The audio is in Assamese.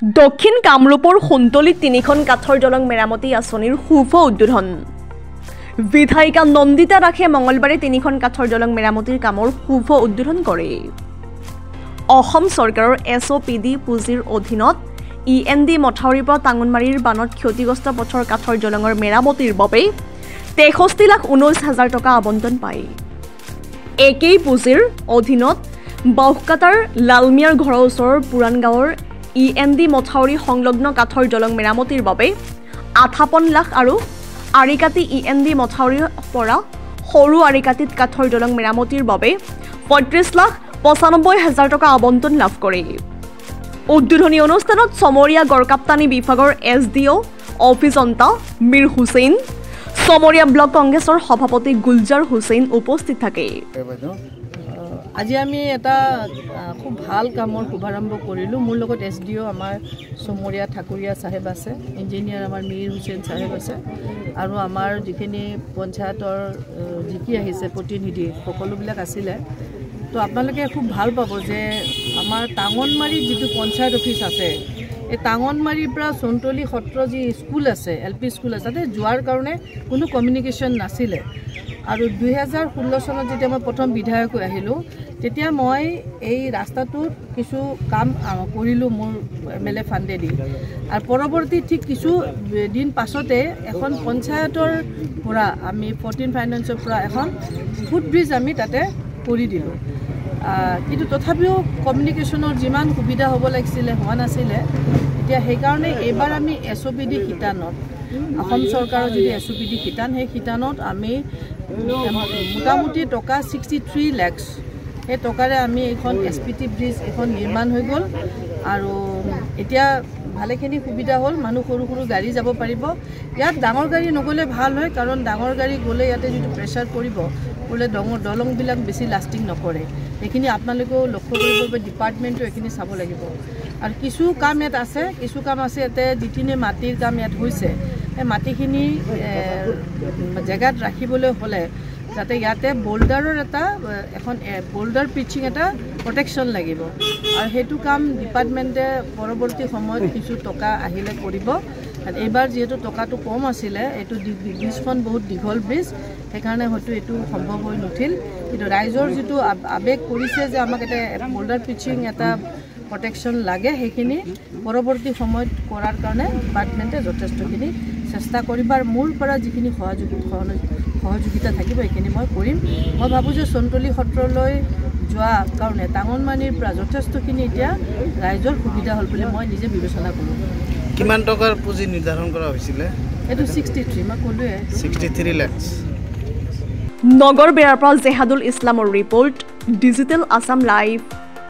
দক্ষিণ কামৰূপৰ সুন্তলীত তিনিখন কাঠৰ দলং মেৰামতি আঁচনিৰ শুভ উদ্বোধন। বিধায়িকা নন্দিতা দাসে মঙলবাৰে তিনিখন কাঠৰ দলং মেৰামতিৰ কামৰ শুভ উদ্বোধন কৰে। অসম চৰকাৰৰ SOPD পুঁজিৰ অধীনত END মথাউৰিৰ পৰা টাঙনমাৰীৰ বানত ক্ষতিগ্ৰস্ত পথৰ কাঠৰ দলঙৰ মেৰামতিৰ বাবে 63,19,000 টকা আবণ্টন পায়। একেই পুঁজিৰ অধীনত বাউকাটাৰ লালমিয়াৰ ঘৰৰ ওচৰৰ পুৰাণ গাঁৱৰ END মথাউৰি সংলগ্ন কাঠৰ দলং মেৰামতিৰ বাবে 58 লাখ আৰু আৰিকাটি END মথাউৰিৰ পৰা সৰু আৰিকাটিত কাঠৰ দলং মেৰামতিৰ বাবে 35,95,000 টকা আবণ্টন লাভ কৰে। উদ্বোধনী অনুষ্ঠানত চমৰীয়া গড়কাপ্তানি বিভাগৰ SDO অভিযন্তা মীৰ হুছেইন, চমৰীয়া ব্লক কংগ্ৰেছৰ সভাপতি গুলজাৰ হুছেইন উপস্থিত থাকে। আজি আমি এটা খুব ভাল কামৰ শুভাৰম্ভ কৰিলোঁ। মোৰ লগত SDO আমাৰ চমৰীয়া ঠাকুৰীয়া চাহেব আছে, ইঞ্জিনিয়াৰ আমাৰ মীৰ হুছেইন চাহেব আছে আৰু আমাৰ যিখিনি পঞ্চায়তৰ জিকি আহিছে প্ৰতিনিধি সকলোবিলাক আছিলে। তো আপোনালোকে খুব ভাল পাব যে আমাৰ টাঙনমাৰীত যিটো পঞ্চায়ত অফিচ আছে, এই টাঙনমাৰীৰ পৰা চন্তলী সত্ৰ যি স্কুল আছে, LP স্কুল আছে, তাতে যোৱাৰ কাৰণে কোনো কমিউনিকেশ্যন নাছিলে। আৰু 2016 চনত যেতিয়া মই প্ৰথম বিধায়ক হৈ আহিলোঁ, তেতিয়া মই এই ৰাস্তাটোত কিছু কাম কৰিলোঁ মোৰ MLA ফাণ্ডেদি। আৰু পৰৱৰ্তী ঠিক কিছু দিন পাছতে এখন পঞ্চায়তৰ পৰা আমি 14 ফাইনেন্সৰ পৰা এখন ফুটব্ৰিজ আমি তাতে কৰি দিলোঁ। কিন্তু তথাপিও কমিউনিকেশ্যনৰ যিমান সুবিধা হ'ব লাগিছিলে হোৱা নাছিলে। এতিয়া সেইকাৰণে এইবাৰ আমি SOPD শিতানত, অসম চৰকাৰৰ যিটো SOPD শিতান, সেই শিতানত আমি মোটামুটি টকা 63 লাখ, সেই টকাৰে আমি এইখন SPT ব্ৰিজ এখন নিৰ্মাণ হৈ গ'ল। আৰু এতিয়া ভালেখিনি সুবিধা হ'ল, মানুহ সৰু সৰু গাড়ী যাব পাৰিব। ইয়াত ডাঙৰ গাড়ী নগ'লে ভাল হয়, কাৰণ ডাঙৰ গাড়ী গ'লে ইয়াতে যিটো প্ৰেছাৰ পৰিব, গ'লে দলংবিলাক বেছি লাষ্টিং নকৰে। সেইখিনি আপোনালোকেও লক্ষ্য কৰিব, ডিপাৰ্টমেণ্টো এইখিনি চাব লাগিব। আৰু কিছু কাম ইয়াত আছে, ইয়াতে যিখিনি মাটিৰ কাম ইয়াত হৈছে, সেই মাটিখিনি জেগাত ৰাখিবলৈ হ'লে যাতে ইয়াতে বোল্ডাৰৰ এখন বোল্ডাৰ পিচিং এটা প্ৰটেকশ্যন লাগিব। আৰু সেইটো কাম ডিপাৰ্টমেণ্টে পৰৱৰ্তী সময়ত কিছু টকা আহিলে কৰিব। এইবাৰ যিহেতু টকাটো কম আছিলে, এইটো ব্ৰিজখন বহুত দীঘল ব্ৰিজ, সেইকাৰণে হয়তো এইটো সম্ভৱ হৈ নুঠিল। কিন্তু ৰাইজৰ যিটো আৱেগ কৰিছে যে আমাক এটা বোল্ডাৰ পিচিং এটা প্ৰটেকশ্যন লাগে, সেইখিনি পৰৱৰ্তী সময়ত কৰাৰ কাৰণে ডিপাৰ্টমেণ্টে যথেষ্টখিনি চেষ্টা কৰিব। আৰু মোৰ পৰা যিখিনি সহযোগিতা থাকিব সেইখিনি মই কৰিম। মই ভাবোঁ যে চন্তলী সত্ৰলৈ যোৱা কাৰণে টাঙনমাৰীৰ পৰা যথেষ্টখিনি এতিয়া ৰাইজৰ সুবিধা হ'ল বুলি মই নিজে বিবেচনা কৰোঁ। কিমান টকাৰ পুঁজি নিৰ্ধাৰণ কৰা হৈছিলে? এইটো 63, মই ক'লোৱে 63 লাখ। নগৰ বেৰাৰ পৰা জেহাদুল ইছলামৰ ৰিপৰ্ট, ডিজিটেল আছাম লাইভ।